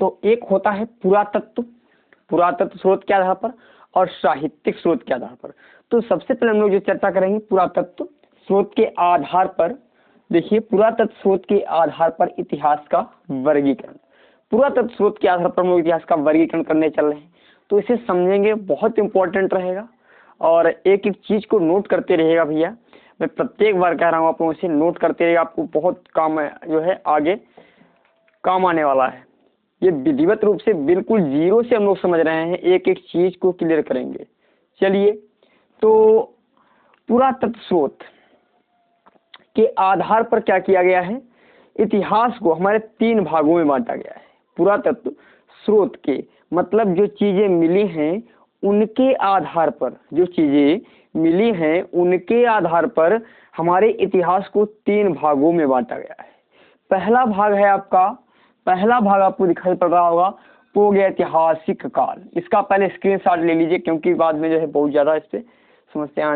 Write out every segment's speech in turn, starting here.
तो एक होता है पुरातत्व, पुरातत्व स्रोत के आधार पर, और साहित्यिक स्रोत के आधार पर। तो सबसे पहले हम लोग जो चर्चा करेंगे पुरातत्व स्रोत के आधार पर। देखिए, पुरातत्व स्रोत के आधार पर इतिहास का वर्गीकरण, पुरातत्व स्रोत के आधार पर हम लोग इतिहास का वर्गीकरण करने चल रहे हैं। तो इसे समझेंगे, बहुत इंपॉर्टेंट रहेगा, और एक एक चीज को नोट करते रहिएगा भैया। मैं प्रत्येक बार कह रहा हूँ, आप लोगों से नोट करते रहिएगा, आपको बहुत काम जो है आगे काम आने वाला है। ये विधिवत रूप से बिल्कुल जीरो से हम लोग समझ रहे हैं, एक एक चीज को क्लियर करेंगे। चलिए, तो पुरातत्व स्रोत के आधार पर क्या किया गया है, इतिहास को हमारे 3 भागों में बांटा गया है। पुरातत्व स्रोत के मतलब जो चीजें मिली हैं उनके आधार पर, जो चीजें मिली हैं उनके आधार पर हमारे इतिहास को 3 भागों में बांटा गया है। पहला भाग है आपका, पहला भाग आपको दिखाई पड़ रहा होगा प्रागैतिहासिक काल। इसका पहले स्क्रीनशॉट ले लीजिए, क्योंकि बाद में जो है बहुत ज़्यादा इस पर समस्या,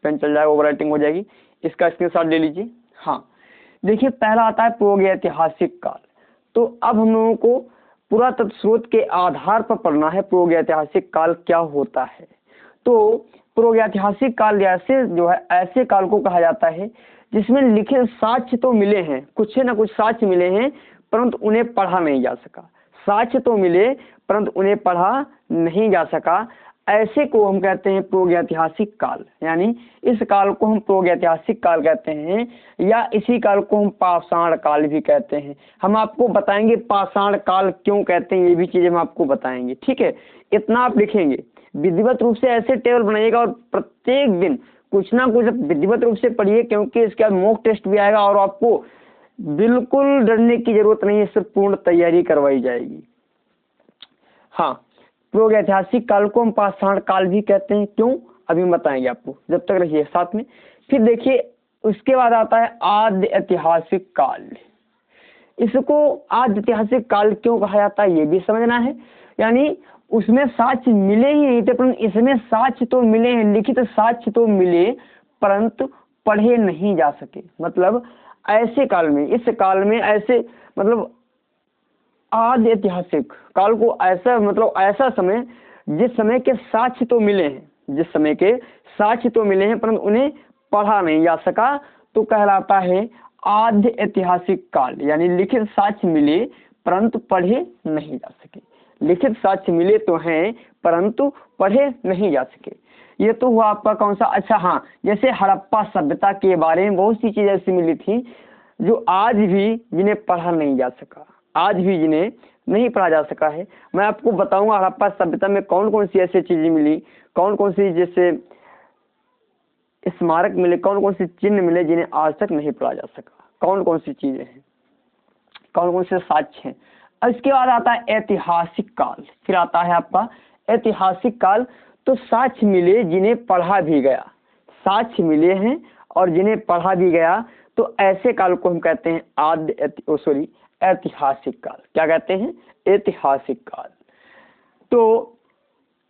पेन चल जाएगा, ओवर राइटिंग हो जाएगी। इसका स्क्रीनशॉट ले लीजिए। हाँ, देखिए, पहला आता है प्रागैतिहासिक काल। तो अब हम लोगों को पुरातत्व स्रोत के आधार पर पढ़ना है प्रागैतिहासिक काल क्या होता है। तो प्रागैतिहासिक काल जैसे जो है ऐसे काल को कहा जाता है जिसमें लिखित साक्ष्य तो मिले हैं, कुछ ना कुछ साक्ष्य मिले हैं, परंतु उन्हें पढ़ा नहीं जा सका। साक्ष्य तो मिले परंतु उन्हें पढ़ा नहीं जा सका, ऐसे को हम कहते हैं प्रागैतिहासिक काल। यानी इस काल को हम प्रागैतिहासिक काल कहते हैं, या इसी काल को हम पाषाण काल भी कहते हैं। हम आपको बताएंगे पाषाण काल क्यों कहते हैं, ये भी चीजें हम आपको बताएंगे। ठीक है, इतना आप लिखेंगे, विधिवत रूप से ऐसे टेबल बनाइएगा, और प्रत्येक दिन कुछ ना कुछ विधिवत रूप से पढ़िए, क्योंकि इसके बाद मॉक टेस्ट भी आएगा और आपको बिल्कुल डरने की जरूरत नहीं है, इससे पूर्ण तैयारी करवाई जाएगी। हाँ, प्रागैतिहासिक काल को हम पाषाण काल भी कहते हैं, क्यों अभी बताएंगे आपको, जब तक रहिए साथ में। फिर देखिए, उसके बाद आता है आद्य ऐतिहासिक काल। इसको आद्य ऐतिहासिक काल क्यों कहा जाता है ये भी समझना है। यानी उसमें साक्ष्य मिले ही नहीं थे, परंतु इसमें साक्ष्य तो मिले हैं, लिखित साक्ष्य तो मिले परंतु पढ़े नहीं जा सके। मतलब ऐसे काल में, इस काल में ऐसे, मतलब आद्य ऐतिहासिक काल को ऐसा, मतलब ऐसा समय जिस समय के साक्ष्य तो मिले हैं, जिस समय के साक्ष्य तो मिले हैं परंतु उन्हें पढ़ा नहीं जा सका, तो कहलाता है आद्य ऐतिहासिक काल। यानी लिखित साक्ष्य मिले परंतु पढ़े नहीं जा सके, लिखित साक्ष्य मिले तो हैं परंतु पढ़े नहीं जा सके। ये तो हुआ आपका कौन सा। अच्छा हाँ, जैसे हड़प्पा सभ्यता के बारे में बहुत सी चीजें ऐसी मिली थी जो आज भी जिन्हें पढ़ा नहीं जा सका, आज भी जिन्हें नहीं पढ़ा जा सका है। मैं आपको बताऊंगा हड़प्पा सभ्यता में कौन कौन सी ऐसी चीजें मिली, कौन कौन सी जैसे स्मारक मिले, कौन कौन सी चिन्ह मिले जिन्हें आज तक नहीं पढ़ा जा सका, कौन कौन सी चीजें हैं, कौन कौन से साक्ष्य हैं। इसके बाद आता है ऐतिहासिक काल। फिर आता है आपका ऐतिहासिक काल। तो साक्ष्य मिले जिन्हें पढ़ा भी गया, साक्ष्य मिले हैं और जिन्हें पढ़ा भी गया, तो ऐसे काल को हम कहते हैं ऐतिहासिक काल। क्या कहते हैं? ऐतिहासिक काल। तो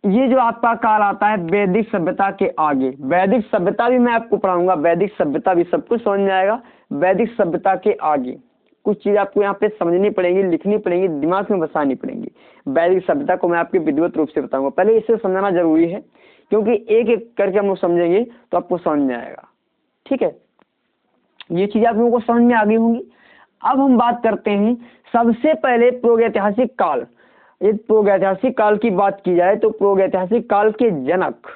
ये जो आपका काल आता है वैदिक सभ्यता के आगे, वैदिक सभ्यता भी मैं आपको पढ़ाऊंगा, वैदिक सभ्यता भी सब कुछ समझ में आएगा। वैदिक सभ्यता के आगे कुछ चीज आपको यहाँ पे समझनी पड़ेगी, लिखनी पड़ेगी, दिमाग में बसानी पड़ेंगी। वैदिक सभ्यता को मैं आपके विधिवत रूप से बताऊंगा, पहले इसे समझना जरूरी है, क्योंकि एक एक करके हम लोग समझेंगे तो आपको समझ में आएगा। ठीक है, ये चीजें आप लोगों को समझ में आ गई होंगी। अब हम बात करते हैं सबसे पहले प्रागैतिहासिक काल। यदि प्रागैतिहासिक काल की बात की जाए तो प्रागैतिहासिक काल के जनक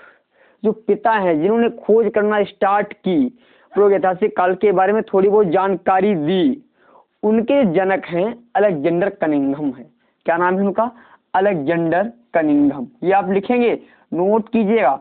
जो पिता हैं, जिन्होंने खोज करना स्टार्ट की, प्रागैतिहासिक काल के बारे में थोड़ी बहुत जानकारी दी, उनके जनक हैं अलेक्जेंडर कनिंघम है। क्या नाम है उनका? Alexander Cunningham. ये आप लिखेंगे, नोट कीजिएगा।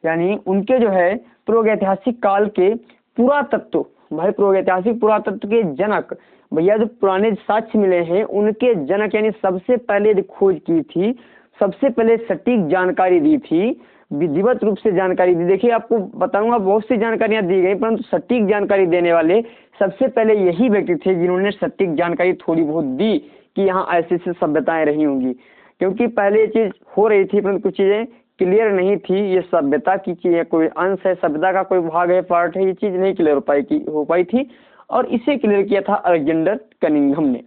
यानी उनके जो है प्रागैतिहासिक काल के पुरातत्व, भाई प्रागैतिहासिक पुरातत्व के जनक, भैया जो पुराने साक्ष्य मिले हैं उनके जनक, यानी सबसे पहले खोज की थी, सबसे पहले सटीक जानकारी दी थी, विधिवत रूप से जानकारी दी। देखिए आपको बताऊंगा बहुत सी जानकारियां दी गई, परंतु सटीक जानकारी देने वाले सबसे पहले यही व्यक्ति थे जिन्होंने सटीक जानकारी थोड़ी बहुत दी कि यहाँ ऐसी ऐसी सभ्यताएं रही होंगी। क्योंकि पहले ये चीज हो रही थी परंतु कुछ चीजें क्लियर नहीं थी, ये सभ्यता की चीज है, कोई अंश है, सभ्यता का कोई भाग है, पार्ट है, ये चीज नहीं क्लियर हो पाई थी, और इसे क्लियर किया था अलेक्जेंडर कनिंघम ने।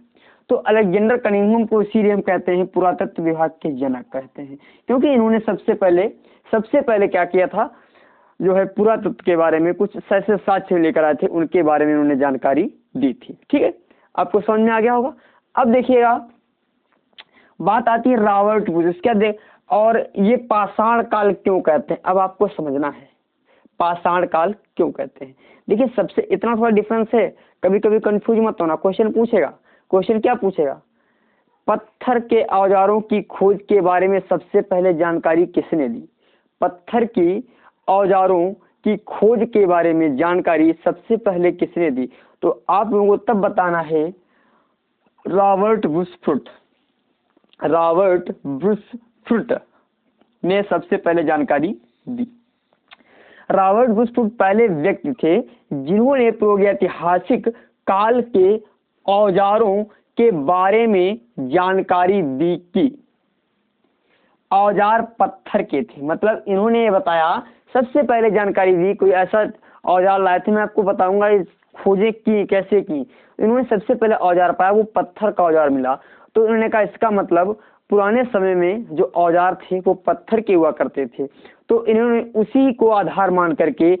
तो अलेक्जेंडर कनिंघम को इसीलिए हम कहते हैं पुरातत्व विभाग के जनक कहते हैं, क्योंकि इन्होंने सबसे पहले क्या किया था, जो है पुरातत्व के बारे में कुछ ऐसे साक्ष्य लेकर आए थे, उनके बारे में उन्होंने जानकारी दी थी। ठीक है, आपको समझ में आ गया होगा। अब देखिएगा, बात आती है रॉबर्ट बुश, क्या देख, और ये पाषाण काल क्यों कहते हैं, अब आपको समझना है पाषाण काल क्यों कहते हैं। देखिए, सबसे इतना थोड़ा डिफरेंस है, कभी कभी कंफ्यूज मत होना। क्वेश्चन पूछेगा, क्वेश्चन क्या पूछेगा, पत्थर के औजारों की खोज के बारे में सबसे पहले जानकारी किसने दी, पत्थर की औजारों की खोज के बारे में जानकारी सबसे पहले किसने दी, तो आप लोगों को तब बताना है रॉबर्ट बुशफुट ने सबसे पहले जानकारी दी। रॉबर्ट बुशफुट पहले व्यक्ति थे जिन्होंने प्रागैतिहासिक काल के औजारों के बारे में जानकारी दी कि औजार पत्थर के थे। मतलब इन्होंने ये बताया, सबसे पहले जानकारी दी, कोई ऐसा औजार लाए थे, मैं आपको बताऊंगा खोजें की कैसे की। इन्होंने सबसे पहले औजार पाया, वो पत्थर का औजार मिला, तो इन्होंने कहा इसका मतलब पुराने समय में जो औजार थे वो पत्थर के हुआ करते थे। तो इन्होंने उसी को आधार मान करके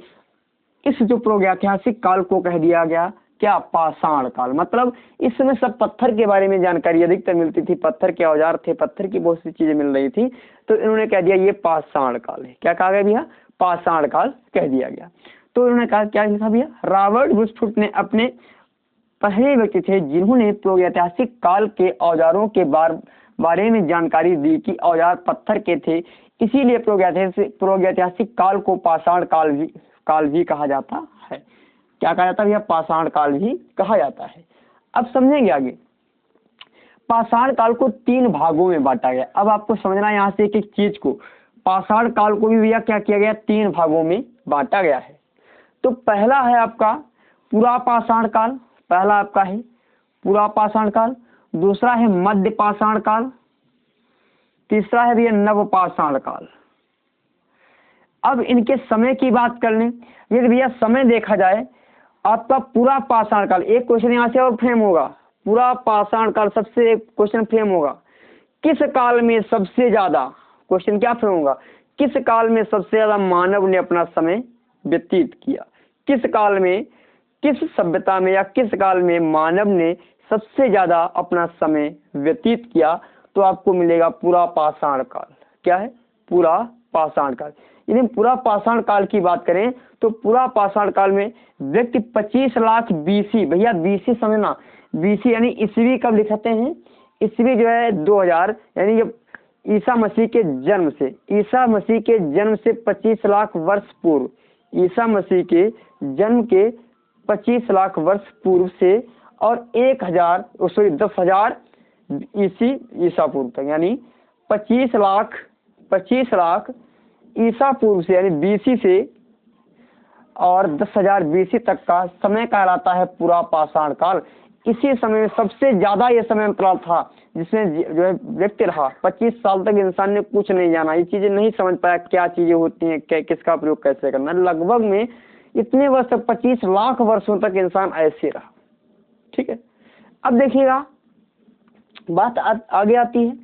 इस जो प्रागैतिहासिक काल को कह दिया गया क्या, पाषाण काल। मतलब इस समय सब पत्थर के बारे में जानकारी अधिकतर मिलती थी, पत्थर के औजार थे, पत्थर की बहुत सी चीजें मिल रही थी, तो इन्होंने कह दिया ये पाषाण काल है। क्या कहा गया भैया, पाषाण काल कह दिया गया। तो उन्होंने कहा, क्या लिखा भैया, रॉबर्ट बुशफुट ने अपने पहले व्यक्ति थे जिन्होंने प्रागैतिहासिक काल के औजारों के बारे में जानकारी दी कि औजार पत्थर के थे, इसीलिए प्रागैतिहासिक काल को पाषाण काल भी कहा जाता है। क्या कहा जाता है भैया, पाषाण काल भी कहा जाता है। अब समझेंगे आगे, पाषाण काल को 3 भागों में बांटा गया। अब आपको समझना है यहाँ से एक एक चीज को, पाषाण काल को भी भैया क्या किया गया, 3 भागों में बांटा गया है। तो पहला है आपका पुरा पाषाण काल, पहला आपका है पुरा पाषाण काल, दूसरा है मध्य पाषाण काल, तीसरा है भैया नव पाषाण काल। अब इनके समय की बात कर लें, यदि भैया समय देखा जाए, आपका पूरा पाषाण काल, एक क्वेश्चन यहाँ से और फ्रेम होगा, पूरा पाषाण काल सबसे एक क्वेश्चन फ्रेम होगा, किस काल में सबसे ज्यादा, क्वेश्चन क्या फ्रेम होगा, किस काल में सबसे ज्यादा मानव ने अपना समय व्यतीत किया, किस काल में, किस सभ्यता में या किस काल में मानव ने सबसे ज्यादा अपना समय व्यतीत किया, तो आपको मिलेगा पूरा पाषाण काल। क्या है, पूरा पाषाण काल। यदि पूरा पाषाण काल की बात करें तो पूरा पाषाण काल में व्यक्ति 25 लाख बीसी, भैया बीसी समझना, बीसी यानी ईस्वी कब लिखते हैं, ईस्वी जो है 2000, यानी ये ईसा मसीह के जन्म से, ईसा मसीह के जन्म से 25 लाख वर्ष पूर्व, ईसा मसीह के जन्म के 25 लाख वर्ष पूर्व से और 10,000 ईसा पूर्व तक, यानी 25 लाख ईसा पूर्व से, यानी बीसी से और 10,000 बीसी तक का समय कहलाता है पूरा पाषाण काल। इसी समय में सबसे ज्यादा ये समय अंतराल था जिसमें जो है व्यक्ति रहा, 25 साल तक इंसान ने कुछ नहीं जाना, ये चीजें नहीं समझ पाया क्या चीजें होती हैं, किसका प्रयोग कैसे करना, लगभग में इतने वर्ष तक 25 लाख वर्षों तक इंसान ऐसे रहा। ठीक है, अब देखिएगा बात आगे आती है,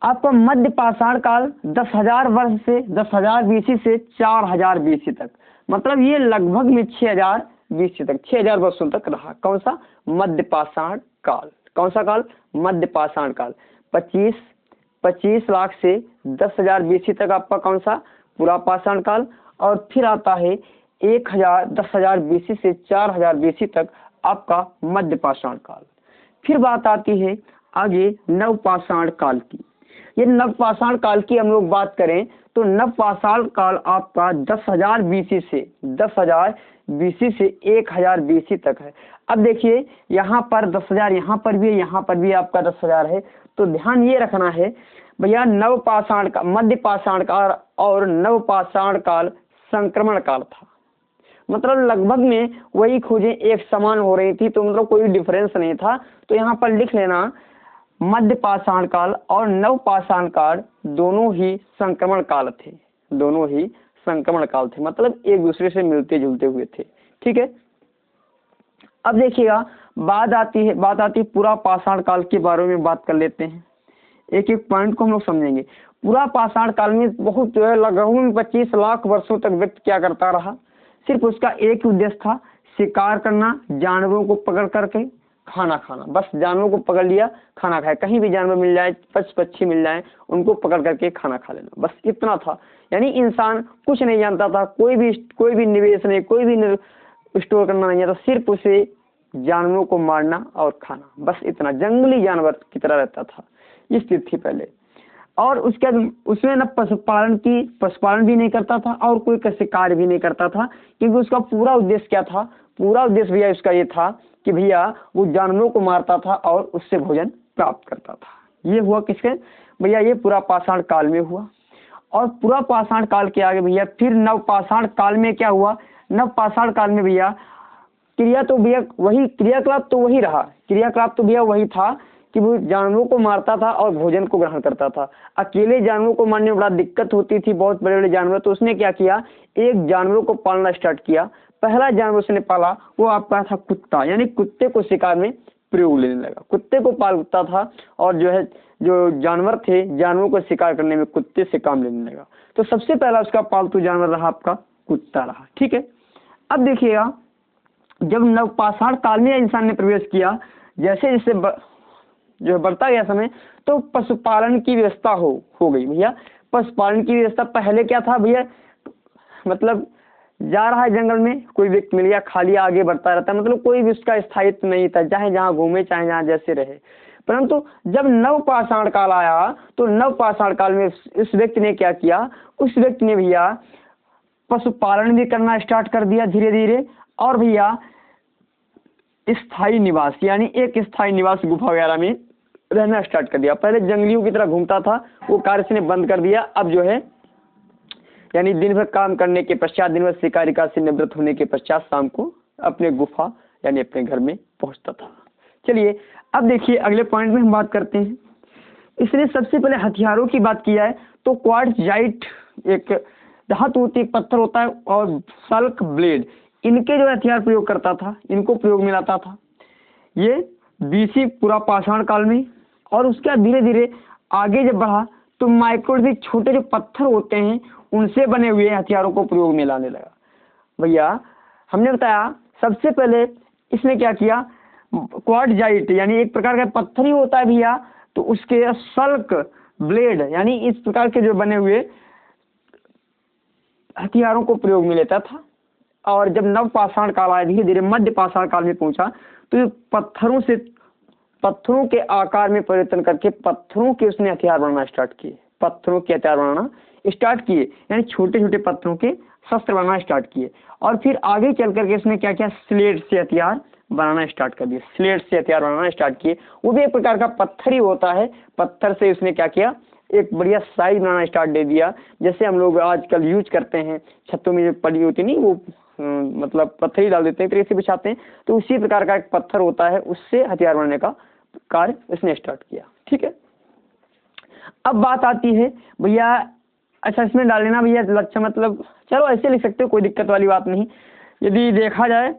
आपका मध्य पाषाण काल 10,000 वर्ष से 10,000 बीसी से 4,000 बीसी तक, मतलब ये लगभग में 6,000 बीसी तक, 6,000 वर्षों तक रहा। कौन सा, मध्य पाषाण काल। कौन सा काल, मध्य पाषाण काल। 25 लाख से 10,000 बीसी तक आपका कौन सा, पूरा पाषाण काल। और फिर आता है 10,000 बीसी से 4,000 बीसी तक आपका मध्य पाषाण काल। फिर बात आती है आगे नव पाषाण काल की। ये नव पाषाण काल की हम लोग बात करें तो नव पाषाण काल आपका 10,000 बीसी से 1,000 बीसी तक है। अब देखिए यहाँ पर 10,000, यहाँ पर भी, यहाँ पर भी आपका 10,000 है, तो ध्यान ये रखना है भैया, नव पाषाण का, मध्य पाषाण काल और नव पाषाण काल संक्रमण काल था, मतलब लगभग में वही खोजें एक समान हो रही थी, तो मतलब कोई डिफरेंस नहीं था। तो यहाँ पर लिख लेना मध्य पाषाण काल और नव पाषाण काल दोनों ही संक्रमण काल थे, दोनों ही संक्रमण काल थे, मतलब एक दूसरे से मिलते जुलते हुए थे। ठीक है, अब देखिएगा बात आती है पूरा पाषाण काल के बारे में बात कर लेते हैं। एक एक पॉइंट को हम लोग समझेंगे। पूरा पाषाण काल में बहुत जो है लगभग 25 लाख वर्षों तक व्यक्ति क्या करता रहा, सिर्फ उसका एक ही उद्देश्य था, शिकार करना, जानवरों को पकड़ करके खाना खाना। बस जानवरों को पकड़ लिया, खाना खाया, कहीं भी जानवर मिल जाए, पक्षी मिल जाए, उनको पकड़ करके खाना खा लेना, बस इतना था। यानी इंसान कुछ नहीं जानता था, कोई भी निवेश नहीं, कोई भी स्टोर करना नहीं आता, सिर्फ उसे जानवरों को मारना और खाना, बस इतना। जंगली जानवर की तरह रहता था, ये स्थिति थी पहले। और उसके उसमें न पशुपालन भी नहीं करता था और कोई शिकार भी नहीं करता था, क्योंकि उसका पूरा उद्देश्य क्या था, पूरा उद्देश्य भैया उसका ये था कि भैया वो जानवरों को मारता था और उससे भोजन प्राप्त करता था। ये हुआ किसके भैया, ये पूरा पाषाण काल में हुआ। और पूरा पाषाण काल के आगे भैया फिर नव पाषाण काल में क्या हुआ, नव पाषाण काल में भैया क्रियाकलाप तो वही रहा, क्रियाकलाप तो भैया वही था कि वो जानवरों को मारता था और भोजन को ग्रहण करता था। अकेले जानवरों को मारने में बड़ा दिक्कत होती थी, बहुत बड़े बड़े जानवर, तो उसने क्या किया, एक जानवरों को पालना स्टार्ट किया। पहला जानवर उसने पाला वो आपका था कुत्ता, यानी कुत्ते को शिकार में प्रयोग लेने लगा, कुत्ते को पालता था और जो जानवर थे, जानवरों को शिकार करने में कुत्ते से काम लेने लगा। तो सबसे पहला उसका पालतू जानवर रहा आपका कुत्ता रहा, ठीक है। अब देखिएगा, जब नवपाषाण काल में इंसान ने प्रवेश किया, जैसे जैसे जो बढ़ता गया समय, तो पशुपालन की व्यवस्था हो गई भैया। पशुपालन की व्यवस्था पहले क्या था भैया, मतलब जा रहा है जंगल में, कोई व्यक्ति मिल गया, खा लिया, आगे बढ़ता रहता, मतलब कोई भी उसका स्थायित्व नहीं था, चाहे जहाँ घूमे चाहे जहाँ जैसे रहे। परंतु जब नवपाषाण काल आया, तो नवपाषाण काल में उस व्यक्ति ने क्या किया, उस व्यक्ति ने भैया पशुपालन भी करना स्टार्ट कर दिया धीरे धीरे। और भैया स्थायी निवास, यानी एक स्थायी निवास गुफा वगैरह में रहना स्टार्ट कर दिया। पहले जंगलियों की तरह घूमता था, वो कार्य से बंद कर दिया। अब जो है यानी दिन भर काम करने के पश्चात, दिन भर शिकारिका से निवृत्त होने के पश्चात शाम को अपने गुफा यानी अपने घर में पहुंचता था। चलिए अब देखिए अगले पॉइंट में हम बात करते हैं। इसने सबसे पहले हथियारों की बात किया है, तो क्वार्ट्जाइट एक धातु होती है, पत्थर होता है, और सल्क ब्लेड, इनके जो हथियार प्रयोग करता था, इनको प्रयोग में लाता था ये बीसी पूरा पाषाण काल में। और उसके बाद धीरे धीरे आगे जब बढ़ा तो माइक्रोस्कोपिक छोटे जो पत्थर होते हैं उनसे बने हुए हथियारों को प्रयोग में लाने लगा। भैया हमने बताया सबसे पहले इसने क्या किया, क्वार्ट्जाइट यानी एक प्रकार का पत्थर ही होता है भैया, तो उसके सल्क ब्लेड यानी इस प्रकार के जो बने हुए हथियारों को प्रयोग में लेता था। और जब नव पाषाण काल आया, धीरे धीरे मध्य पाषाण काल में पहुंचा, तो पत्थरों के आकार में परिवर्तन करके पत्थरों के उसने हथियार बनाना स्टार्ट किए, पत्थरों के हथियार बनाना स्टार्ट किए, यानी छोटे छोटे पत्थरों के शस्त्र बनाना स्टार्ट किए। और फिर आगे चल करके उसने क्या किया, स्लेट से हथियार बनाना स्टार्ट कर दिए, स्लेट से हथियार बनाना स्टार्ट किए। वो भी एक प्रकार का पत्थर ही होता है, पत्थर से उसने क्या किया, एक बढ़िया साइज बनाना स्टार्ट दे दिया। जैसे हम लोग आजकल यूज करते हैं, छतों में जो पड़ी होती नहीं, वो मतलब पत्थर ही डाल देते हैं, से बिछाते हैं, तो उसी प्रकार का एक पत्थर होता है, उससे हथियार बनाने का कार्य उसने स्टार्ट किया। ठीक है, अब बात आती है भैया, अच्छा इसमें डाल लेना भैया लक्ष्य, मतलब चलो ऐसे लिख सकते हो, कोई दिक्कत वाली बात नहीं। यदि देखा जाए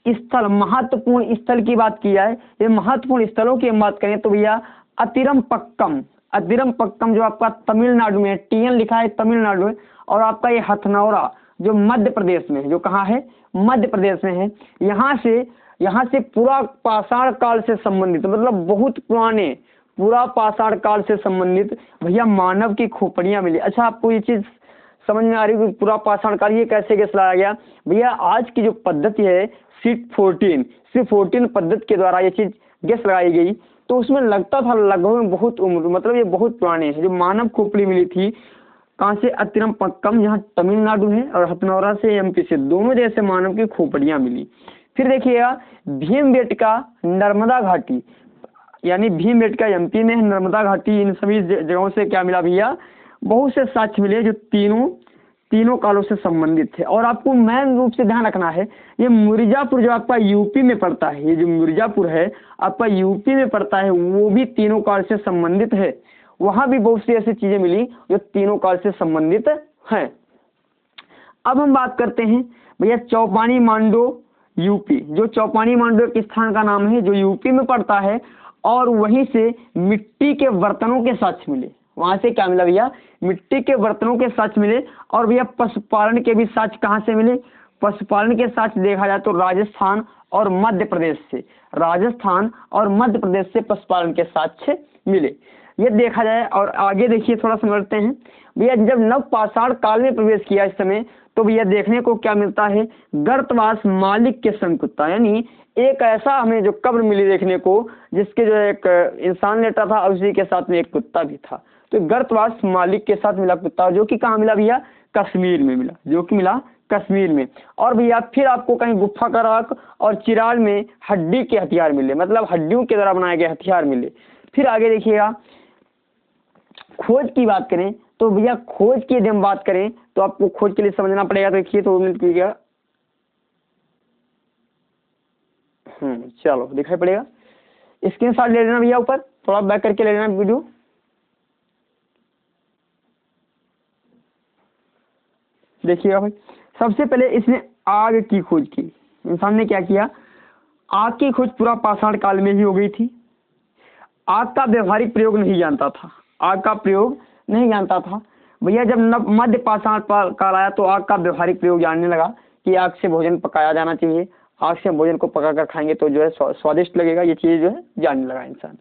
स्थल, महत्वपूर्ण स्थल की बात की जाए, ये महत्वपूर्ण स्थलों की हम बात करें तो भैया अतिरमपक्कम, अतिरमपक्कम जो आपका तमिलनाडु में है, TN लिखा है तमिलनाडु में, और आपका ये हथनौरा जो मध्य प्रदेश में है, जो कहाँ है, मध्य प्रदेश में है। यहाँ से पूरा पाषाण काल से संबंधित, मतलब बहुत पुराने पूरा पाषाण काल से संबंधित भैया मानव की खोपड़ियां मिली। अच्छा आपको ये चीज समझ में आ रही है पूरा पाषाण काल ये कैसे कैसे लाया गया भैया, आज की जो पद्धति है C14 पद्धति के द्वारा ये चीज गैस लगाई गई, तो उसमें लगता था लगभग बहुत उम्र, मतलब ये बहुत पुराने हैं। जो मानव खोपड़ी मिली थी कहाँ से, अतिरमपक्कम यहाँ तमिलनाडु है, और हथनौरा से MP से, दोनों जैसे मानव की खोपड़ियां मिली। फिर देखिएगा भीमबेटका नर्मदा घाटी, यानी भीमबेटका MP में है, नर्मदा घाटी, इन सभी जगहों से क्या मिला भैया, बहुत से साक्ष्य मिले जो तीनों कालों से संबंधित थे। और आपको मेन रूप से ध्यान रखना है, ये मिर्जापुर जो आपका यूपी में पड़ता है, ये जो मिर्जापुर है आपका यूपी में पड़ता है, वो भी तीनों काल से संबंधित है। वहां भी बहुत सी ऐसी चीजें मिली जो तीनों काल से संबंधित हैं। अब हम बात करते हैं भैया चौपानी मांडो यूपी, जो चौपानी मांडू एक स्थान का नाम है जो यूपी में पड़ता है, और वहीं से मिट्टी के बर्तनों के साक्ष्य मिले। वहां से क्या मिला भैया? मिट्टी के बर्तनों के साक्ष्य मिले। और भैया पशुपालन के भी साक्ष्य कहाँ से मिले? पशुपालन के साक्ष्य देखा जाए तो राजस्थान और मध्य प्रदेश से, राजस्थान और मध्य प्रदेश से पशुपालन के साक्ष्य मिले, ये देखा जाए। और आगे देखिए थोड़ा समझते हैं भैया, जब नव पाषाण काल में प्रवेश किया इस समय, तो भैया देखने को क्या मिलता है? गर्तवास मालिक के संग कुत्ता, यानी एक ऐसा हमें जो कब्र मिली देखने को जिसके जो एक इंसान लेटा था और उसी के साथ में एक कुत्ता भी था। तो गर्तवास मालिक के साथ मिला कुत्ता, जो कि कहाँ मिला भैया? कश्मीर में मिला, जो कि मिला कश्मीर में। और भैया फिर आपको कहीं गुफा का राख और चिराल में हड्डी के हथियार मिले, मतलब हड्डियों के द्वारा बनाए गए हथियार मिले। फिर आगे देखिएगा, खोज की बात करें तो भैया खोज की यदि हम बात करें तो आपको खोज के लिए समझना पड़ेगा। तो देखिए तो मिनट कीजिएगा, चलो दिखाई पड़ेगा, स्क्रीनशॉट ले लेना भैया, ऊपर थोड़ा बैक करके ले लेना वीडियो। देखिएगा भाई, सबसे पहले इसने आग की खोज की। इंसान ने क्या किया? आग की खोज पूरा पाषाण काल में ही हो गई थी। आग का व्यवहारिक प्रयोग नहीं जानता था, आग का प्रयोग नहीं जानता था भैया। जब मध्य पाषाण काल आया तो आग का व्यवहारिक प्रयोग जानने लगा कि आग से भोजन पकाया जाना चाहिए, आग से भोजन को पकाकर खाएंगे तो जो है स्वादिष्ट लगेगा, ये चीज़ जो है जानने लगा इंसान।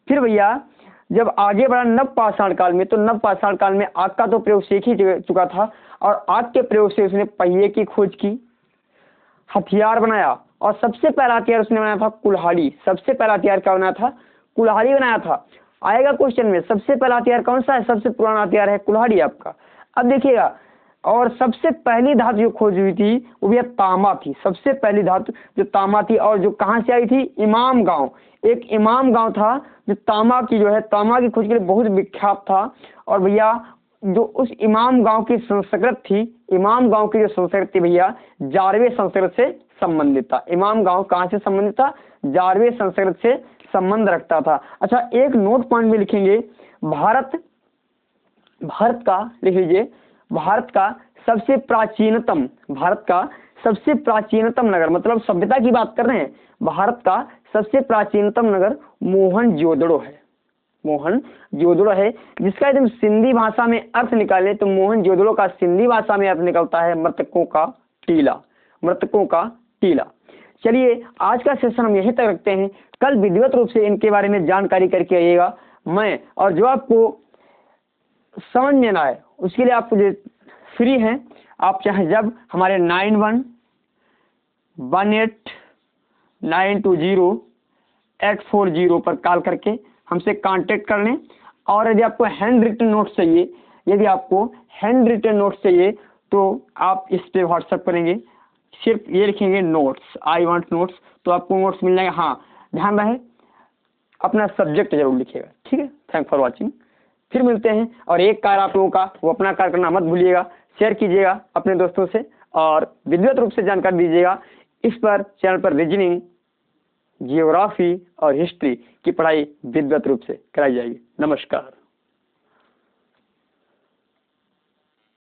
फिर भैया जब आगे बढ़ा नव पाषाण काल में, तो नव पाषाण काल में आग का तो प्रयोग सीख ही चुका था, और आग के प्रयोग से उसने पहिए की खोज की, हथियार बनाया, और सबसे पहला हथियार उसने बनाया था कुल्हाड़ी। सबसे पहला हथियार क्या बनाया था? कुल्हाड़ी बनाया था। आएगा क्वेश्चन में, सबसे पहला हथियार कौन सा है? सबसे पुराना हथियार है कुल्हाड़ी आपका। अब देखिएगा, और सबसे पहली धातु जो खोज हुई थी वो भी तांबा थी। सबसे पहली धातु जो तांबा थी, और जो कहाँ से आई थी? इमाम गांव, एक इमाम गांव था जो तांबा की जो है तांबा की खोज के लिए बहुत विख्यात था। और भैया जो उस इमाम गांव की संस्कृत थी, इमाम गांव की जो संस्कृत थी भैया जारवे संस्कृत से संबंधित था। इमाम गांव कहाँ से संबंधित था? जारवे संस्कृत से संबंध रखता था। अच्छा, एक नोट पॉइंट में लिखेंगे, भारत का लिख लीजिए, भारत का सबसे प्राचीनतम, भारत का सबसे प्राचीनतम नगर, मतलब सभ्यता की बात कर रहे हैं, भारत का सबसे प्राचीनतम नगर मोहनजोदड़ो है। मोहनजोदड़ो है, जिसका यदि हम सिंधी भाषा में अर्थ निकालें तो मोहनजोदड़ो का सिंधी भाषा में अर्थ निकलता है मृतकों का टीला, मृतकों का टीला। चलिए आज का सेशन हम यहीं तक रखते हैं, कल विधिवत रूप से इनके बारे में जानकारी करके आइएगा मैं, और जो आपको समझ में ना आए उसके लिए आप जो फ्री हैं, आप चाहे जब हमारे 911820 पर कॉल करके हमसे कांटेक्ट कर लें। और यदि आपको हैंड रिटन नोट्स चाहिए, यदि आपको हैंड रिटन नोट्स चाहिए तो आप इस पे व्हाट्सएप करेंगे, सिर्फ ये लिखेंगे नोट्स, आई वांट नोट्स, तो आपको नोट्स मिल जाएगा। हाँ ध्यान रहे अपना सब्जेक्ट जरूर लिखिएगा, ठीक है। थैंक फॉर वॉचिंग, फिर मिलते हैं। और एक कार्य आप लोगों का, वो अपना कार्य करना मत भूलिएगा, शेयर कीजिएगा अपने दोस्तों से और विधिवत रूप से जानकारी दीजिएगा। इस पर चैनल पर रीजनिंग, जियोग्राफी और हिस्ट्री की पढ़ाई विधिवत रूप से कराई जाएगी। नमस्कार।